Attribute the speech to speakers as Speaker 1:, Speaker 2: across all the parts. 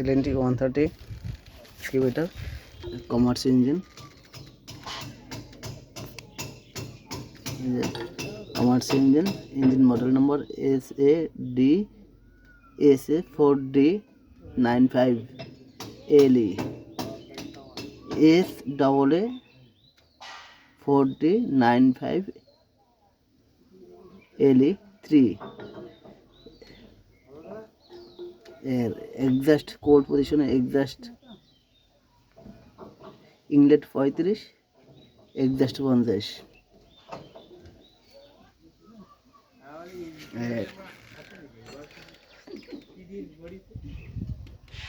Speaker 1: LNT 130 কিউবেটার কমার্স engine, কমার্স engine model number SA4D95 LE SA4D95 LE3 এর এক্সাস্ট কোল্ড পজিশনে exhaust inlet 35, exhaust 50।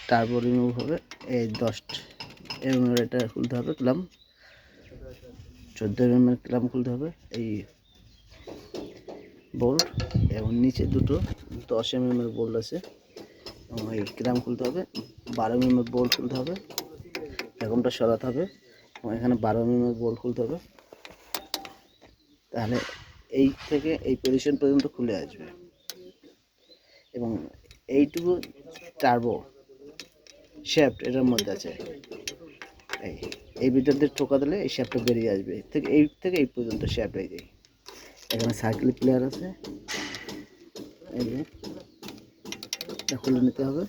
Speaker 1: Turbo remove হবে এই 10 mm এটা খুলতে হবে, ক্লাম 14 mm ক্লাম খুলতে হবে, এই বোল্ট এবং নিচে দুটো 10 mm বোল্ট আছে এবং এই ক্লাম খুলতে হবে, 12 mm বোল্ট খুলতে হবে, এরকমটা সরাতে হবে এবং এখানে 12 mm বোল্ট খুলতে হবে, তাহলে এই থেকে এই পজিশন পর্যন্ত খুলে আসবে। এবং এইটুকু টার্বো শ্যাফট এটার মধ্যে আছে, এই ভিতর দিয়ে ঠোকা দিলে এই শ্যাফটটা বেরিয়ে আসবে, এই থেকে এই পর্যন্ত শ্যাফট। এই যে এখানে সার্কেল প্লেয়ার আছে, এই যে খুলে নিতে হবে।